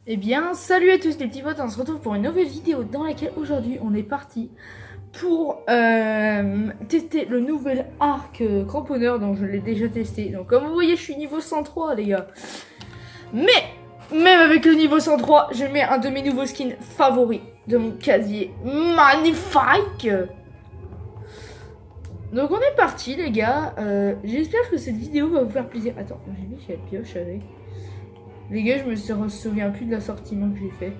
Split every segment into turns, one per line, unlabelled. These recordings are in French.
Eh bien, salut à tous les petits potes, on se retrouve pour une nouvelle vidéo dans laquelle aujourd'hui on est parti pour tester le nouvel arc cramponneur dont je l'ai déjà testé. Donc comme vous voyez, je suis niveau 103 les gars. Mais, même avec le niveau 103, je mets un de mes nouveaux skins favoris de mon casier magnifique. Donc on est parti les gars, j'espère que cette vidéo va vous faire plaisir. Attends, j'ai mis quelle pioche avec. Les gars, je me souviens plus de l'assortiment que j'ai fait.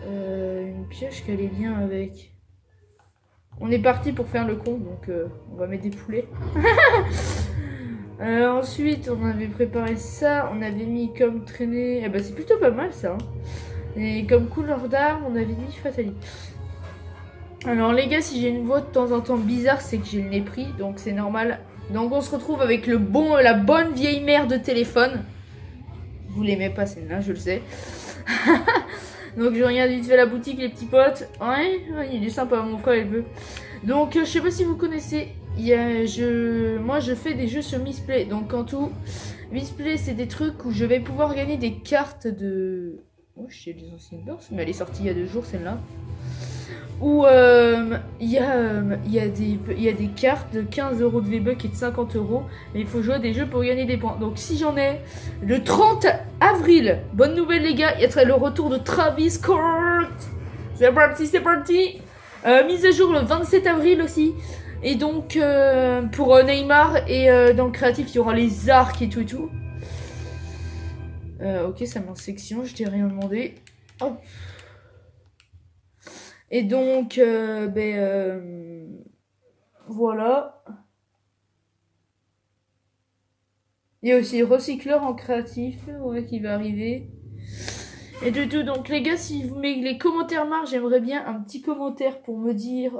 Une pioche qu'elle est bien avec. On est parti pour faire le con, donc on va mettre des poulets. Ensuite, on avait préparé ça. On avait mis comme traînée. Eh ben, c'est plutôt pas mal ça. Hein. Et comme couleur d'arme, on avait mis Fatali. Alors, les gars, si j'ai une voix de temps en temps bizarre, c'est que j'ai le nez pris, donc c'est normal. Donc, on se retrouve avec la bonne vieille mère de téléphone. Vous l'aimez pas celle-là, je le sais. Donc je regarde vite fait la boutique les petits potes. Ouais, il est sympa, mon frère il veut. Donc je sais pas si vous connaissez, moi je fais des jeux sur Missplay. Donc en tout, Missplay c'est des trucs où je vais pouvoir gagner des cartes de... Oh, je sais les anciennes bourses, mais elle est sortie il y a 2 jours celle-là. Où il y a des cartes de 15 € de V-Bucks et de 50 €. Mais il faut jouer à des jeux pour gagner des points. Donc si j'en ai le 30 avril, bonne nouvelle les gars, il y a le retour de Travis Scott. C'est parti, c'est parti. Mise à jour le 27 avril aussi. Et donc pour Neymar et dans le créatif il y aura les arcs et tout et tout. Ok, ça m'en section, je t'ai rien demandé. Hop. Et donc, voilà. Il y a aussi recycleur en créatif ouais, qui va arriver. Et de tout, donc les gars, si vous mettez les commentaires marrent, j'aimerais bien un petit commentaire pour me dire...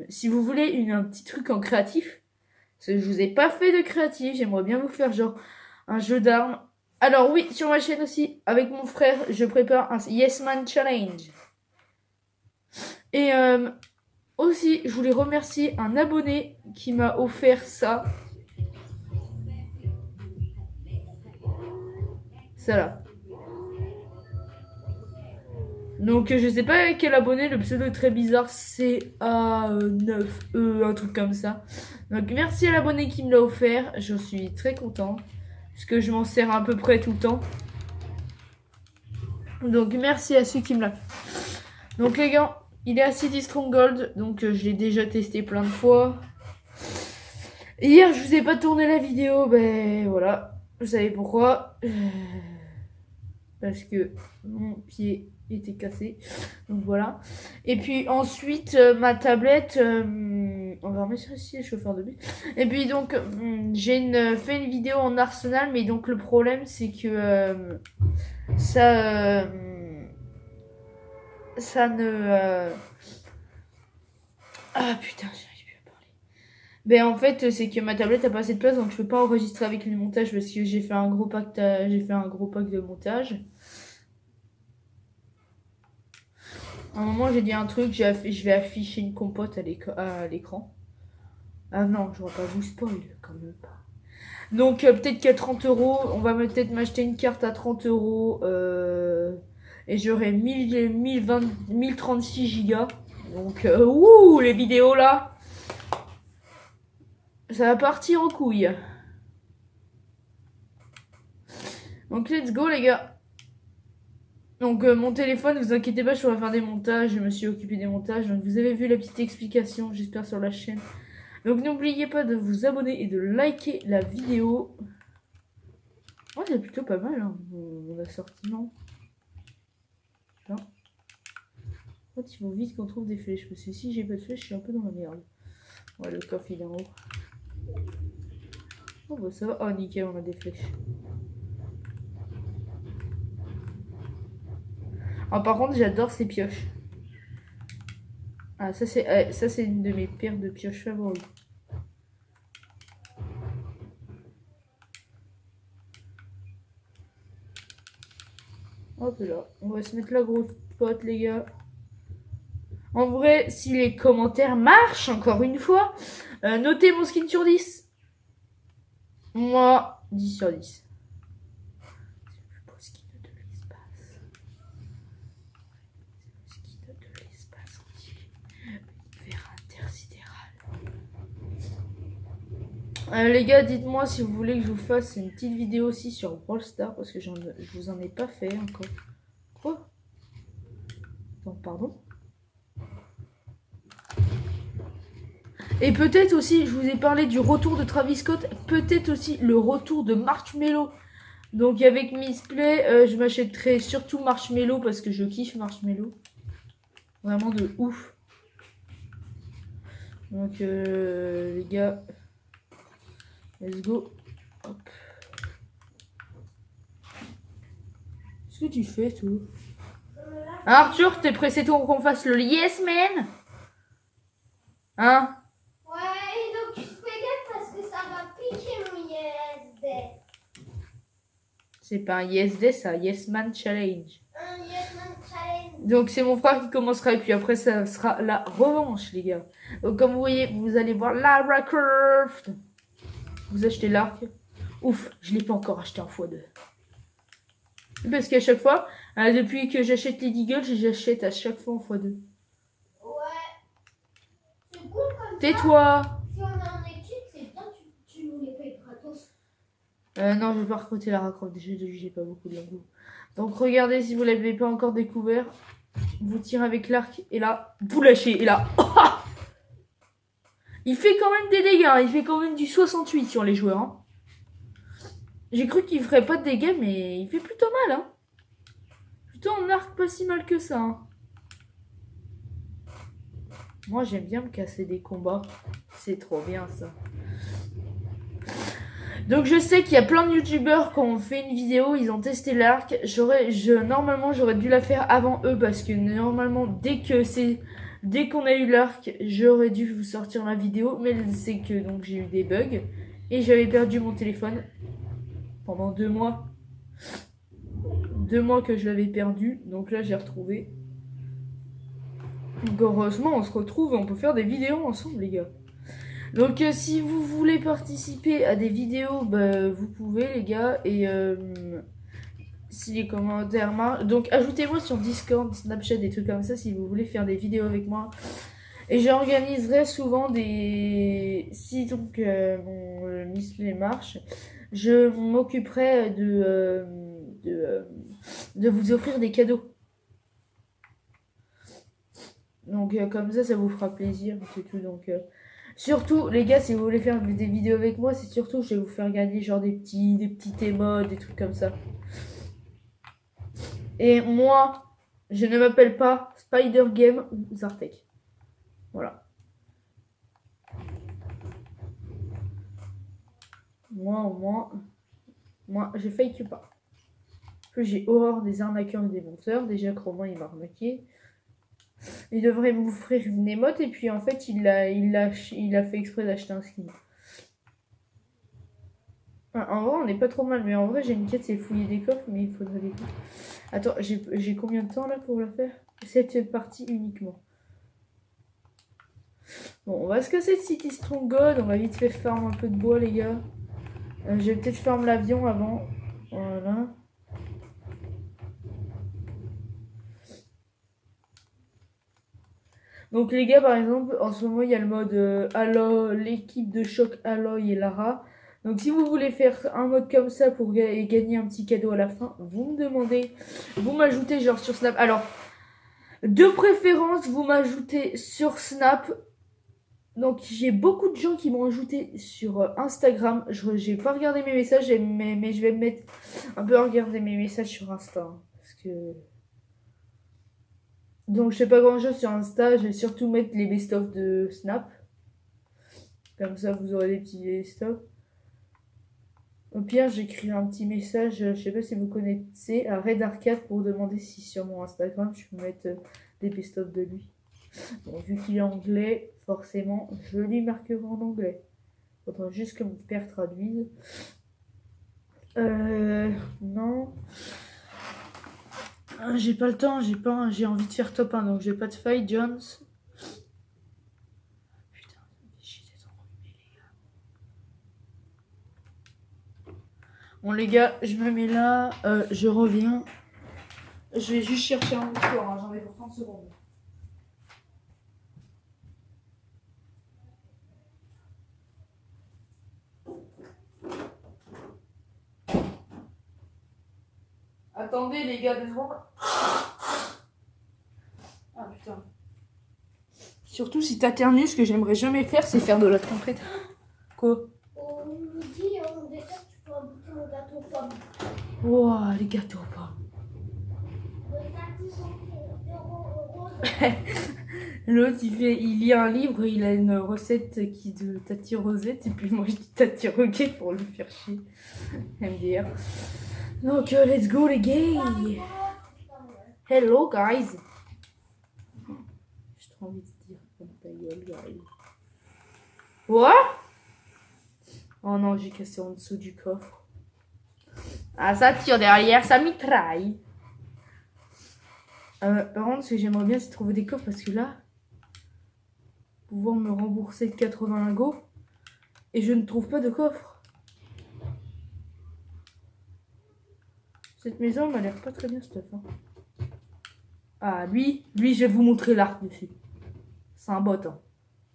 si vous voulez un petit truc en créatif. Parce que je vous ai pas fait de créatif, j'aimerais bien vous faire genre un jeu d'armes. Alors oui, sur ma chaîne aussi, avec mon frère, je prépare un Yes Man Challenge. Et aussi, je voulais remercier un abonné qui m'a offert ça. Ça là. Donc je sais pas quel abonné, le pseudo est très bizarre, CA9E, un truc comme ça. Donc merci à l'abonné qui me l'a offert, je suis très content. Puisque je m'en sers à peu près tout le temps. Donc merci à ceux qui me l'a. Donc les gars, il est à City Stronghold, donc je l'ai déjà testé plein de fois. Hier je vous ai pas tourné la vidéo, ben voilà. Vous savez pourquoi? Parce que mon pied était cassé. Donc voilà. Et puis ensuite, ma tablette, on va remettre ici le chauffeur de bus. Et puis donc, j'ai fait une vidéo en Arsenal, mais donc le problème c'est que ça ne... Ah putain, j'arrive plus à parler. Ben en fait, c'est que ma tablette a pas assez de place, donc je peux pas enregistrer avec le montage parce que j'ai fait un gros pack de montage. À un moment, j'ai dit un truc, je vais afficher une compote à l'écran. Ah non, je ne vais pas vous spoil, quand même pas. Donc, peut-être qu'à 30 €, on va peut-être m'acheter une carte à 30 €. Et j'aurai 1036 gigas. Donc, ouh, les vidéos là. Ça va partir en couille. Donc, let's go, les gars. Donc mon téléphone, vous inquiétez pas, je vais faire des montages, je me suis occupé des montages, donc vous avez vu la petite explication, j'espère, sur la chaîne. Donc n'oubliez pas de vous abonner et de liker la vidéo. Oh, c'est plutôt pas mal, hein, mon assortiment. En fait, il faut vite qu'on trouve des flèches, parce que si j'ai pas de flèches, je suis un peu dans la merde. Ouais, le coffre, il est en haut. Oh, bah ça va. Oh, nickel, on a des flèches. Oh, par contre, j'adore ces pioches. Ah, ça c'est une de mes paires de pioches favoris. Hop là, on va se mettre la grosse pote, les gars. En vrai, si les commentaires marchent, encore une fois, notez mon skin sur 10. Moi, 10 sur 10. C'est le plus beau ski de l'espace. C'est le ski de l'espace entier. Vers intersidéral. Les gars, dites-moi si vous voulez que je vous fasse une petite vidéo aussi sur Brawl Stars parce que je vous en ai pas fait encore. Quoi? Non, pardon. Et peut-être aussi, je vous ai parlé du retour de Travis Scott, peut-être aussi le retour de Marshmello. Donc avec Missplay, je m'achèterai surtout Marshmello parce que je kiffe Marshmello. Vraiment de ouf. Donc les gars, let's go. Hop. Qu'est-ce que tu fais, toi? Arthur, t'es pressé toi qu'on fasse le Yes Man? Hein?
Ouais, donc tu fais gaffe parce que ça va piquer mon ISD.
C'est pas un YesD, c'est un Yes Man Challenge.
Un Yes Man Challenge.
Donc c'est mon frère qui commencera et puis après ça sera la revanche, les gars. Donc comme vous voyez, vous allez voir Lara Croft. Vous achetez l'arc. Ouf, je l'ai pas encore acheté en x2. Parce qu'à chaque fois, depuis que j'achète les Deagle, j'achète à chaque fois en x2.
Ouais. C'est cool comme ça.
Tais-toi.
Si on est en étude, c'est bien, tu nous les payes gratos.
Non, je vais pas recruter Lara Croft. Déjà, j'ai pas beaucoup de lingots. Donc regardez, si vous l'avez pas encore découvert, vous tirez avec l'arc et là, vous lâchez. Et là, il fait quand même des dégâts. Il fait quand même du 68 sur les joueurs. Hein. J'ai cru qu'il ferait pas de dégâts, mais il fait plutôt mal. Hein. Plutôt un arc pas si mal que ça. Hein. Moi, j'aime bien me casser des combats. C'est trop bien, ça. Donc, je sais qu'il y a plein de youtubeurs qui ont fait une vidéo, ils ont testé l'arc. Normalement, j'aurais dû la faire avant eux parce que normalement, dès qu'on a eu l'arc, j'aurais dû vous sortir la vidéo. Mais c'est que donc j'ai eu des bugs et j'avais perdu mon téléphone pendant 2 mois. 2 mois que je l'avais perdu. Donc là, j'ai retrouvé. Donc heureusement, on se retrouve et on peut faire des vidéos ensemble, les gars. Donc si vous voulez participer à des vidéos, bah, vous pouvez, les gars. Et si les commentaires marchent. Donc ajoutez-moi sur Discord, Snapchat, des trucs comme ça si vous voulez faire des vidéos avec moi. Et j'organiserai souvent des... Si donc mon Missplay marche, je m'occuperai de vous offrir des cadeaux. Donc comme ça vous fera plaisir, c'est tout. Donc surtout les gars, si vous voulez faire des vidéos avec moi, c'est surtout je vais vous faire gagner genre des petits émotes, des trucs comme ça. Et moi, je ne m'appelle pas Spider Game ou Zartek. Voilà. Moi au moins, moi je fake pas. En plus j'ai horreur des arnaqueurs et des menteurs. Déjà que Romain il m'a arnaqué. Il devrait m'offrir une émote et puis en fait il a fait exprès d'acheter un skin. Enfin, en vrai on n'est pas trop mal, mais en vrai j'ai une quête, c'est fouiller des coffres, mais il faudrait des coffres. Attends, j'ai combien de temps là pour la faire? Cette partie uniquement. Bon, on va se casser de City Stronghold, on va vite fait farm un peu de bois les gars. Je vais peut-être farm l'avion avant. Voilà. Donc les gars, par exemple, en ce moment, il y a le mode l'équipe de choc Aloy et Lara. Donc si vous voulez faire un mode comme ça pour gagner un petit cadeau à la fin, vous me demandez, vous m'ajoutez genre sur Snap. Alors, de préférence, vous m'ajoutez sur Snap. Donc j'ai beaucoup de gens qui m'ont ajouté sur Instagram. Je n'ai pas regardé mes messages, mais je vais me mettre un peu à regarder mes messages sur Insta. Hein, parce que... Donc je sais pas grand chose sur Insta, je vais surtout mettre les best-of de Snap. Comme ça vous aurez des petits best-of. Au pire j'écris un petit message, je sais pas si vous connaissez, à Red Arcade pour demander si sur mon Instagram je peux mettre des best-of de lui. Bon, vu qu'il est anglais, forcément je lui marquerai en anglais. Faudra juste que mon père traduise. Non. J'ai pas le temps, j'ai envie de faire top 1, donc j'ai pas de fight, Jones. Putain, j'ai d'être enrhumé, les gars. Bon les gars, je me mets là, je reviens. Je vais juste chercher un mouchoir, hein. J'en ai pour 30 secondes. Attendez les gars, 2 secondes. Ah putain. Surtout si t'éternues, ce que j'aimerais jamais faire, c'est faire de la trompette. Quoi?
Au midi, on dessert, tu peux goûter mon gâteau aux pommes.
Wow, les gâteaux aux pommes.
Le gâteau rose.
L'autre, il lit un livre, il a une recette qui de Tati Rosette, et puis moi je dis Tati Roquette pour le faire chier. MDR. Donc, let's go les gars. Hello guys. J'ai trop envie de dire comme ta gueule, guys. What? Oh non, j'ai cassé en dessous du coffre. Ah, ça tire derrière, ça mitraille. Par contre, ce que j'aimerais bien, c'est trouver des coffres parce que là, pouvoir me rembourser de 80 lingots et je ne trouve pas de coffre. Cette maison m'a l'air pas très bien, stuff. Hein. Ah, lui, je vais vous montrer l'arc dessus. C'est un bot. Hein.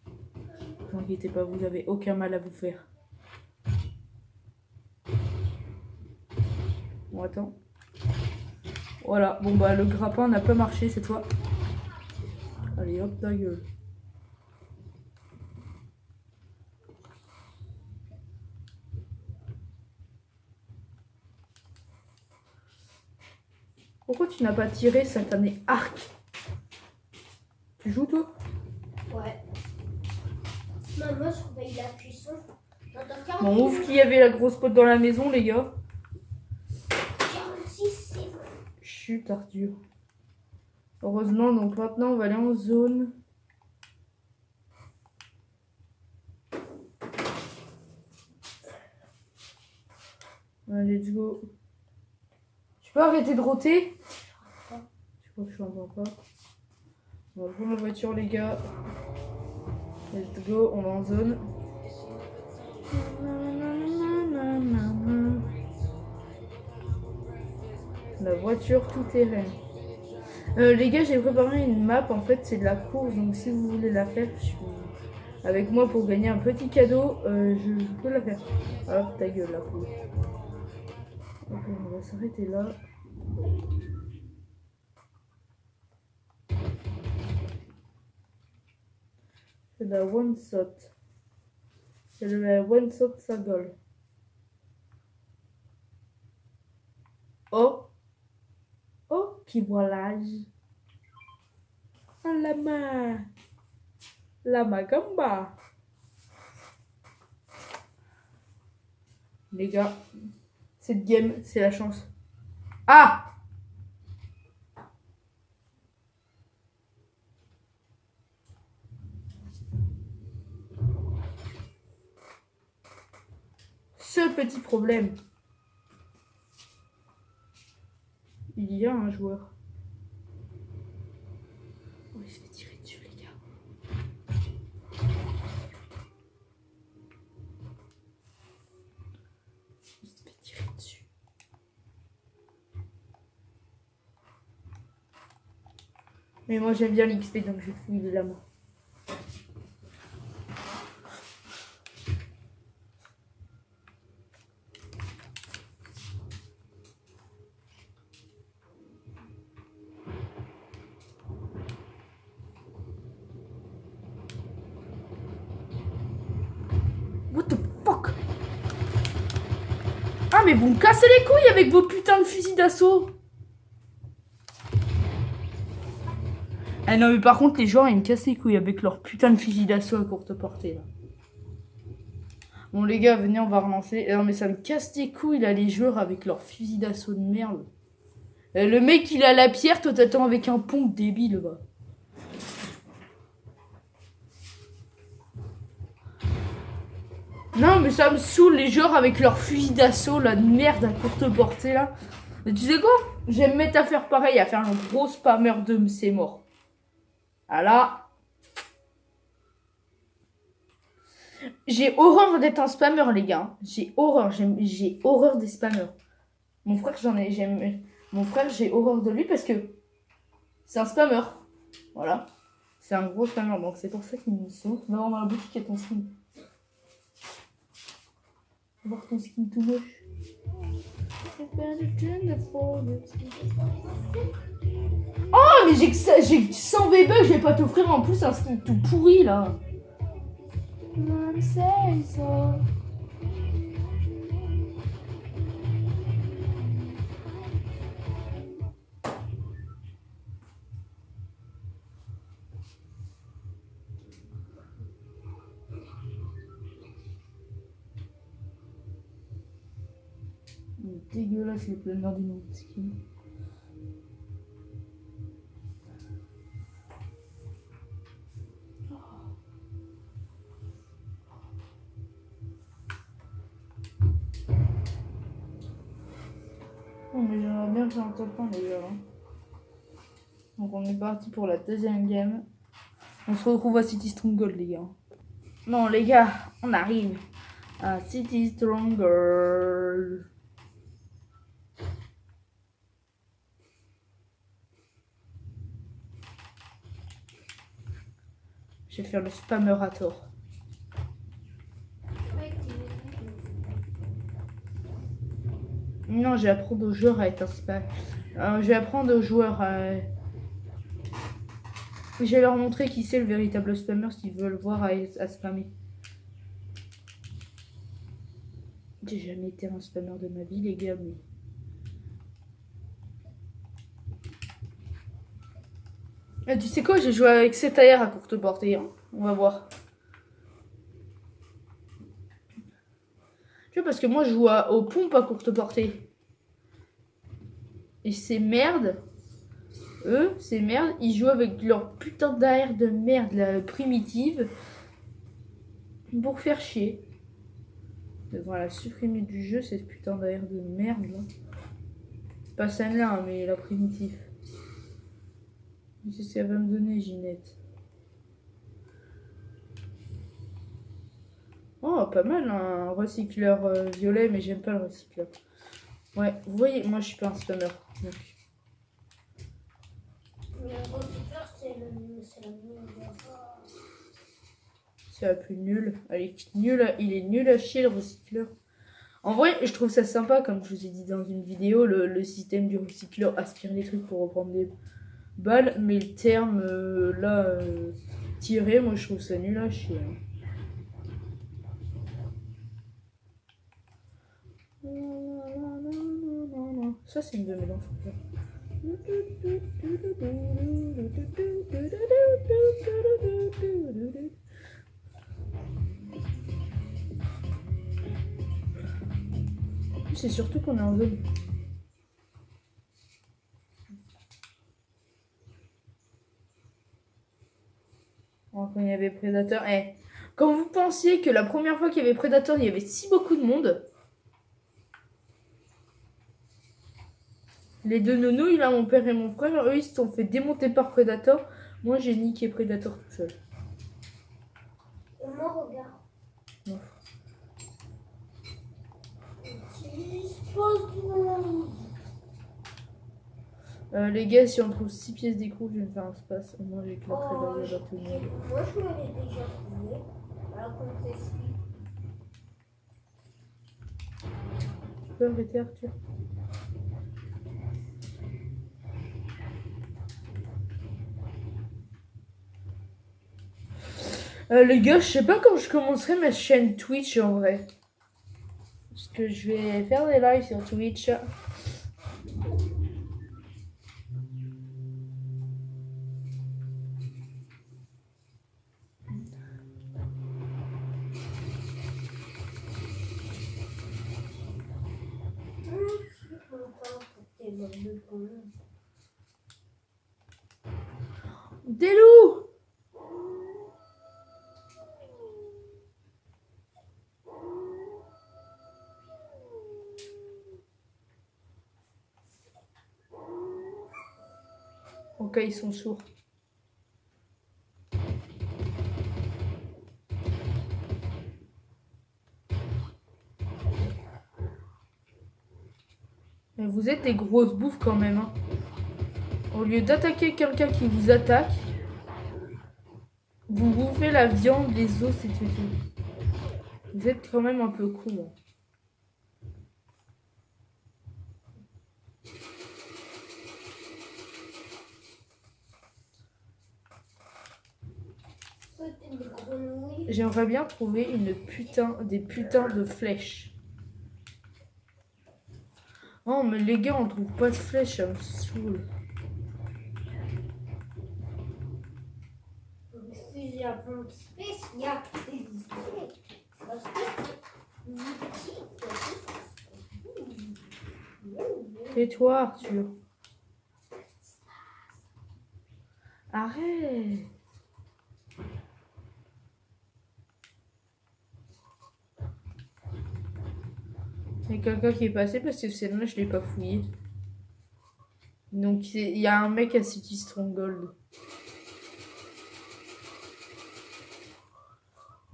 Ne vous inquiétez pas, vous avez aucun mal à vous faire. Bon, attends. Voilà, bon bah le grappin n'a pas marché cette fois. Allez hop, ta gueule. Pourquoi tu n'as pas tiré satané arc? Tu joues toi?
Ouais. Maman, je surveille la cuisson.
Bon, ouf qu'il y avait la grosse pote dans la maison les gars.
46, c'est bon.
Chut Arthur. Heureusement, donc maintenant on va aller en zone. Allez, let's go. Tu peux arrêter de rôter? Je crois que je n'entends pas. On va prendre la voiture les gars. Let's go, on va en zone. La voiture tout terrain. Les gars, j'ai préparé une map, en fait c'est de la course, donc si vous voulez la faire avec moi pour gagner un petit cadeau, je peux la faire. Hop, ta gueule la poule. Ok, on va s'arrêter là. C'est la one shot. C'est le one shot sa gueule. Oh! Oh, qui voilage! Ah, la main! La magamba! Les gars, cette game, c'est la chance. Ah! Seul petit problème. Il y a un joueur. Oh, il se fait tirer dessus, les gars. Il se fait tirer dessus. Mais moi, j'aime bien l'XP, donc je vais fouiller la main. What the fuck? Ah mais vous me cassez les couilles avec vos putains de fusils d'assaut. Ah non mais par contre les joueurs ils me cassent les couilles avec leurs putains de fusils d'assaut à courte portée là. Bon les gars venez on va relancer. Non mais ça me casse les couilles là les joueurs avec leurs fusils d'assaut de merde. Le mec il a la pierre, toi t'attends avec un pont débile va. Non mais ça me saoule les joueurs avec leurs fusils d'assaut là de merde à courte portée là. Mais tu sais quoi? J'aime mettre à faire pareil, à faire un gros spammer de c'est mort. Ah là. J'ai horreur d'être un spammer, les gars. J'ai horreur. J'ai horreur des spammers. Mon frère, Mon frère, j'ai horreur de lui parce que c'est un spammer. Voilà. C'est un gros spammer. Donc c'est pour ça qu'il me saute. Va dans la boutique et ton skin. Va voir ton skin tout moche. Oh, mais j'ai 100 V-Bucks. Je vais pas t'offrir en plus un skin tout pourri là. Dégueulasse les planeurs du nom skin. Oh, mais j'aimerais bien faire un top 1 les gars. Donc on est parti pour la deuxième game. On se retrouve à City Stronghold les gars. Non les gars, on arrive à City Stronghold. Je vais faire le spammer à tort. Non, je vais apprendre aux joueurs à être un spam. Je vais apprendre aux joueurs à... Je vais leur montrer qui c'est le véritable spammer s'ils veulent voir à spammer. J'ai jamais été un spammer de ma vie les gars, mais... Ah, tu sais quoi, j'ai joué avec cet AR à courte portée, hein. On va voir. Tu vois, parce que moi je joue aux pompes à courte portée. Et ces merdes, eux, ces merdes, ils jouent avec leur putain d'AR de merde, la primitive, pour faire chier. Voilà, supprimer du jeu cette putain d'AR de merde là. Pas celle-là, hein, mais la primitive. Qu'est-ce qu'elle va me donner, Ginette? Oh, pas mal, hein, un recycleur violet, mais j'aime pas le recycleur. Ouais, vous voyez, moi je suis pas un spammer. Donc.
Le recycleur, c'est la mieux.
C'est la plus nulle. Il est nul à chier le recycleur. En vrai, je trouve ça sympa, comme je vous ai dit dans une vidéo, le système du recycleur aspire les trucs pour reprendre des balles, mais le terme tiré, moi je trouve ça nul à chier. Ça c'est une de mes enfants. C'est surtout qu'on est en zone. Quand il y avait Predator. Quand vous pensiez que la première fois qu'il y avait Predator, il y avait si beaucoup de monde. Les deux nounous, là, mon père et mon frère, eux, ils se sont fait démonter par Predator. Moi, j'ai niqué Predator tout seul.
Moi, regarde.
Non. Les gars, si on trouve 6 pièces d'écrou, je vais me faire un space. Au moins, j'éclaterai la gueule à tout le monde.
Moi, je l'avais déjà trouvé. Alors qu'on t'explique.
Tu peux arrêter, Arthur? Les gars, je sais pas quand je commencerai ma chaîne Twitch en vrai. Parce que je vais faire des lives sur Twitch. Des loups! Ok, ils sont sourds. Vous êtes des grosses bouffes quand même. Hein. Au lieu d'attaquer quelqu'un qui vous attaque, vous bouffez la viande, les os, et tout. Vous êtes quand même un peu con. Hein. J'aimerais bien trouver des putains de flèches. Oh mais les gars, on trouve pas de flèches, ça me saoule. Tais-toi, Arthur. Arrête. Il y a quelqu'un qui est passé parce que celle-là, je l'ai pas fouillé. Donc, il y a un mec à City Stronghold.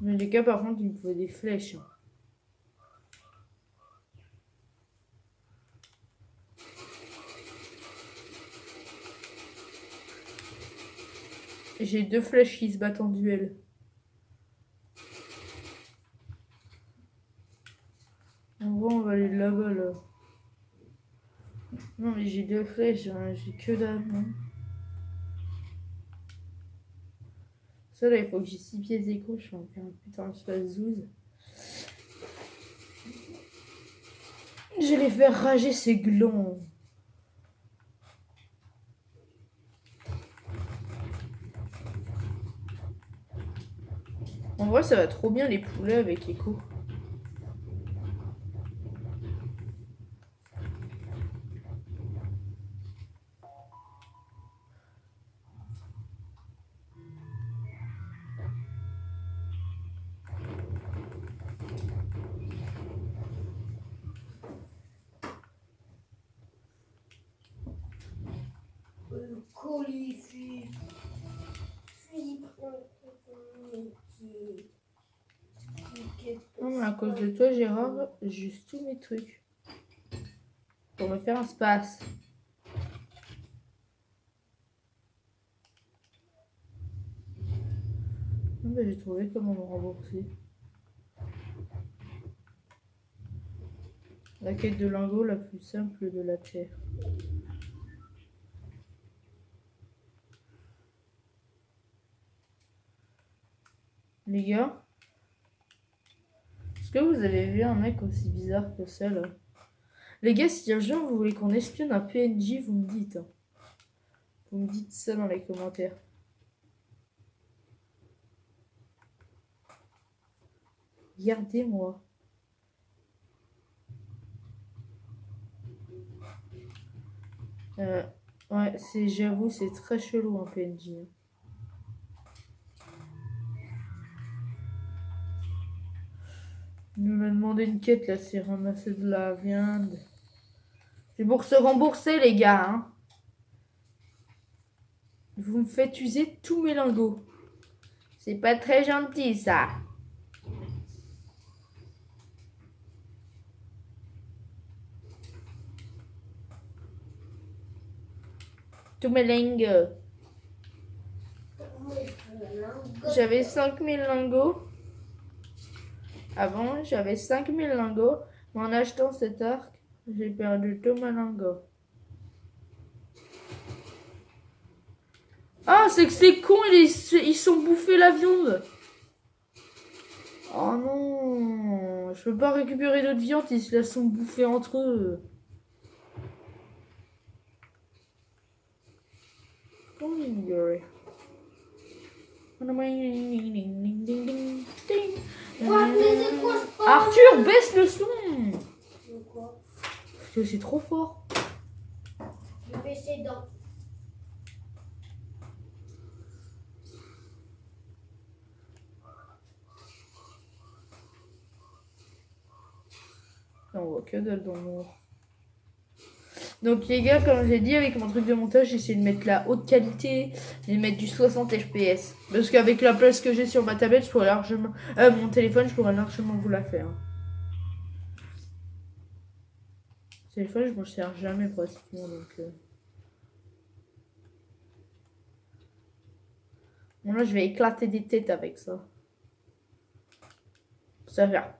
Mais les gars, par contre, il me faut des flèches. J'ai 2 flèches qui se battent en duel. En vrai, on va aller là-bas, là. Non, mais j'ai 2 flèches, hein. J'ai que dalle, non. Ça, là, il faut que j'ai 6 pieds d'écho. Je vais en faire un putain de space zouze. Je vais les faire rager ces glands. En vrai, ça va trop bien les poulets avec Echo. Non, mais à cause de toi, Gérard, juste tous mes trucs. Pour me faire un space. J'ai trouvé comment me rembourser. La quête de lingots la plus simple de la Terre. Les gars, est-ce que vous avez vu un mec aussi bizarre que ça là? Les gars, si un jour vous voulez qu'on espionne un PNJ, vous me dites. Hein. Vous me dites ça dans les commentaires. Regardez-moi. Ouais, j'avoue, c'est très chelou un PNJ. Il m'a demandé une quête là, c'est ramasser de la viande. C'est pour se rembourser, les gars. Hein. Vous me faites user tous mes lingots. C'est pas très gentil, ça. Tous mes lingots. J'avais 5000 lingots. Avant, j'avais 5000 lingots. Mais en achetant cet arc, j'ai perdu tous mes lingots. Ah, c'est que c'est con, ils sont bouffés la viande. Oh non, je peux pas récupérer d'autres viandes, ils se la sont bouffés entre eux. Arthur, baisse le son. Parce que c'est trop fort.
Je vais baisser dans.
On voit que dalle dans le noir. Donc les gars, comme j'ai dit, avec mon truc de montage, j'essaie de mettre la haute qualité et de mettre du 60 fps. Parce qu'avec la place que j'ai sur ma tablette, je pourrais largement... mon téléphone, je pourrais largement vous la faire. téléphone, je m'en sers jamais pratiquement, donc... Bon, là, je vais éclater des têtes avec ça. Ça va faire...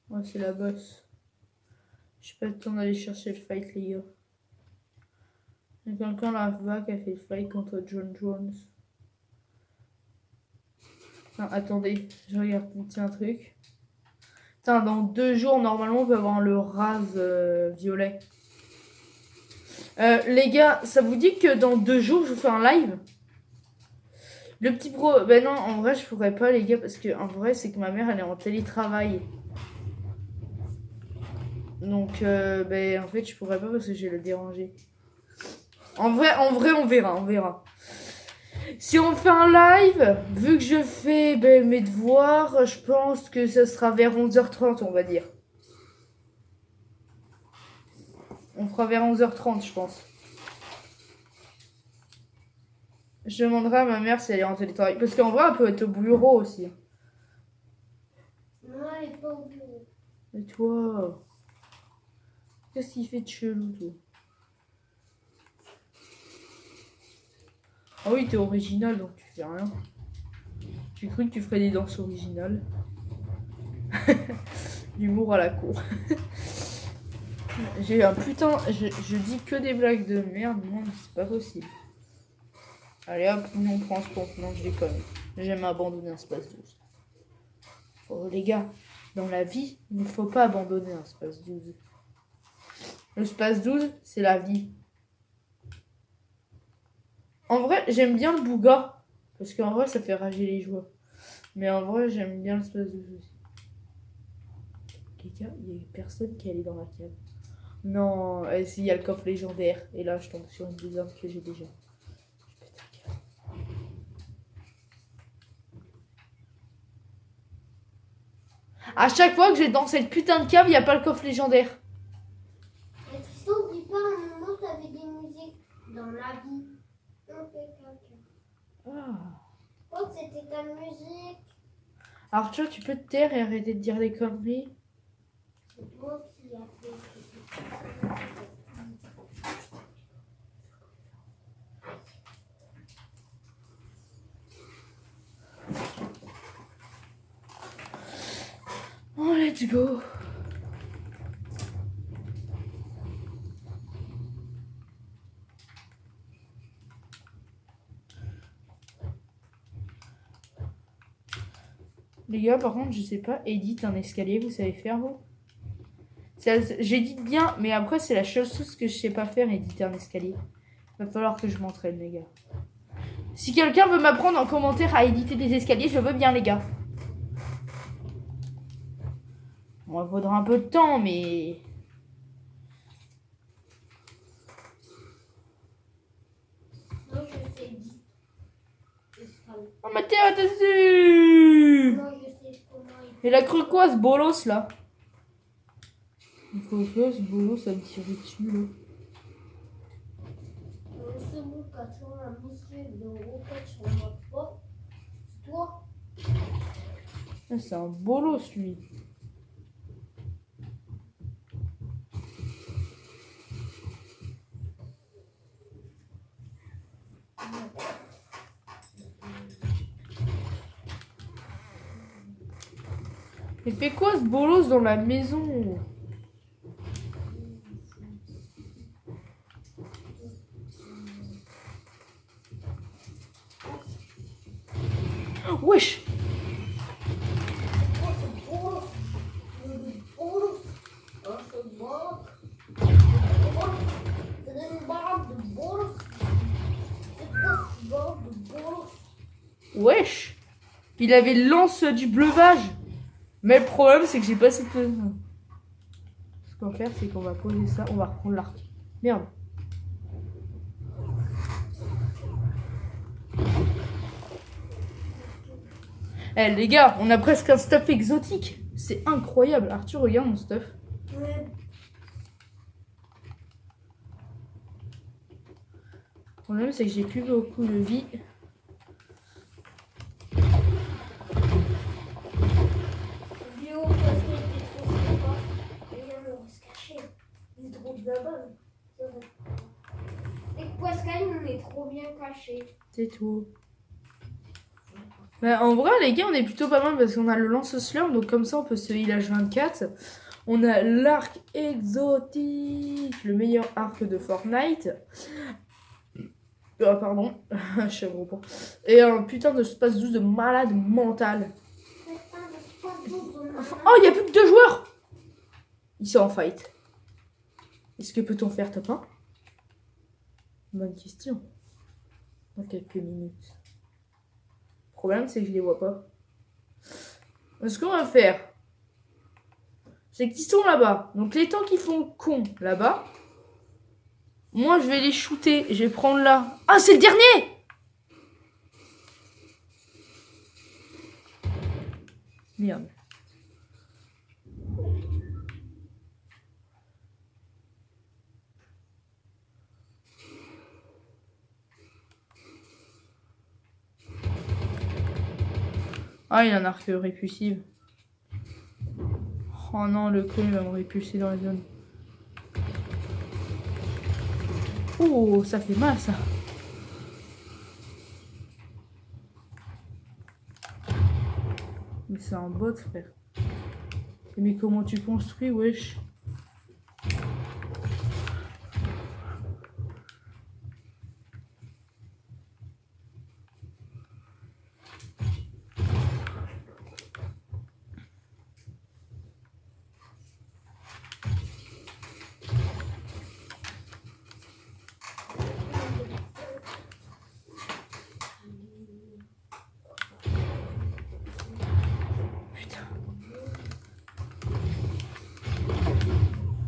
Ouais, c'est la bosse. J'ai pas le temps d'aller chercher le fight, les gars. Il y a quelqu'un là-bas qui a fait le fight contre John Jones. Non, attendez, je regarde un truc. Putain, dans 2 jours, normalement, on peut avoir le rase violet. Les gars, ça vous dit que dans 2 jours, je vous fais un live? Le petit bro... Ben non, en vrai, je pourrais pas, les gars, parce que en vrai, c'est que ma mère, elle est en télétravail. Donc, ben, en fait, je pourrais pas parce que je vais le déranger. En vrai, on verra. Si on fait un live, vu que je fais ben, mes devoirs, je pense que ça sera vers 11h30, on va dire. On fera vers 11h30, je pense. Je demanderai à ma mère si elle est en télétravail. Parce qu'en vrai, elle peut être au bureau aussi.
Non, elle est pas au bureau.
Et toi? Qu'est-ce qu'il fait de chelou, toi? Ah oui, t'es original, donc tu fais rien. J'ai cru que tu ferais des danses originales. L'humour à la cour. J'ai un putain... Je dis que des blagues de merde, non, c'est pas possible. Allez hop, on prend ce compte. Non, je déconne. J'aime abandonner un space 12. Oh, les gars, dans la vie, il ne faut pas abandonner un space 12. Le space 12, c'est la vie. En vrai, j'aime bien le Bouga. Parce qu'en vrai, ça fait rager les joueurs. Mais en vrai, j'aime bien le space 12 aussi. Les gars, il y a personne qui est allé dans la cave. Non, si, il y a le coffre légendaire. Et là, je tombe sur une des armes que j'ai déjà. À chaque fois que j'ai dans cette putain de cave, il n'y a pas le coffre légendaire.
Mais Tristan, oublie pas, à un moment, t'avais des musiques dans la vie. Oh, c'était ta musique.
Arthur, tu peux te taire et arrêter de dire des conneries?
C'est toi qui as fait.
Oh, let's go. Les gars, par contre, je sais pas, édite un escalier, vous savez faire, vous? J'édite bien, mais après, c'est la seule chose que je sais pas faire, éditer un escalier. Va falloir que je m'entraîne, les gars. Si quelqu'un veut m'apprendre en commentaire à éditer des escaliers, je veux bien, les gars. Bon, il faudra un peu de temps, mais...
Non, je sais.
Oh, ma terre est dessus!
Non, je sais comment il
Il a cru quoi, ce bolos, là? Il faut que ce bolos, ça me tire dessus, là.
C'est bon, quand tu as un monsieur de roquette sur ma porte, c'est toi.
Ah, c'est un bolos, lui. Il fait quoi ce bolos dans la maison? Wesh! Wesh! Il avait le lance du bleuvage. Mais le problème, c'est que j'ai pas cette... Ce qu'on va faire, c'est qu'on va poser ça. On va reprendre l'arc. Merde. Eh les gars, on a presque un stuff exotique. C'est incroyable. Arthur, regarde mon stuff.
Ouais.
problème, c'est que j'ai plus beaucoup de vie.
Léo, parce qu'il était trop sympa. Regarde, on va se cacher. Il est trop de là-bas. Et Pascal, on est trop bien cachés.
C'est tout. Bah, en vrai, les gars, on est plutôt pas mal parce qu'on a le lance-slurm, donc comme ça, on peut se heal H24. On a l'arc exotique, le meilleur arc de Fortnite. Ah, pardon, je suis un gros point. Et un putain de space 12 de malade mental. Oh, il n'y a plus que 2 joueurs. Ils sont en fight. Est-ce que peut-on faire top 1? Bonne question. Dans quelques minutes. Le problème, c'est que je les vois pas. Ce qu'on va faire, c'est qu'ils sont là-bas. Donc les temps qu'ils font con là-bas, moi je vais les shooter. Je vais prendre là. Ah, c'est le dernier! Merde. Ah, il a un arc répulsif. Oh non, le con il va me répulser dans la zone. Oh, ça fait mal ça. Mais c'est un bot, frère. Mais comment tu construis, wesh? Putain.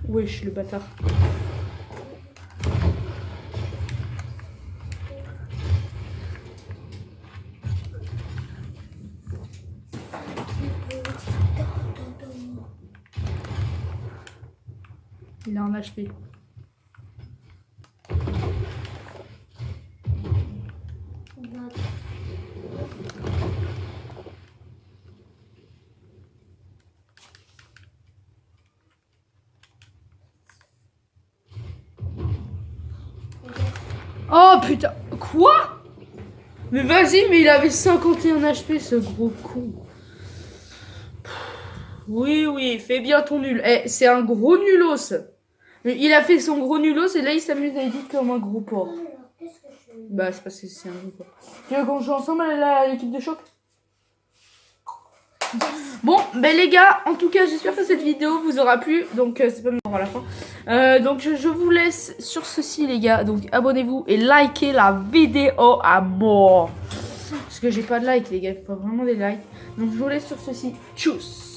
Wesh, le bâtard. Il a un HP. Oh putain. Quoi? Mais vas-y, mais il avait 51 HP, ce gros con. Oui, oui, fais bien ton nul. Eh, c'est un gros nulos. Mais il a fait son gros nulos et là il s'amuse à éditer comme un gros porc. Bah, c'est parce que c'est un gros porc. Tu veux qu'on joue ensemble à l'équipe de choc? Bon, ben les gars, en tout cas, j'espère que cette vidéo vous aura plu. Donc, c'est pas mort à la fin. Donc, je vous laisse sur ceci, les gars. Donc, abonnez-vous et likez la vidéo à mort. Parce que j'ai pas de like, les gars. Il faut vraiment des likes. Donc, je vous laisse sur ceci. Tchuss!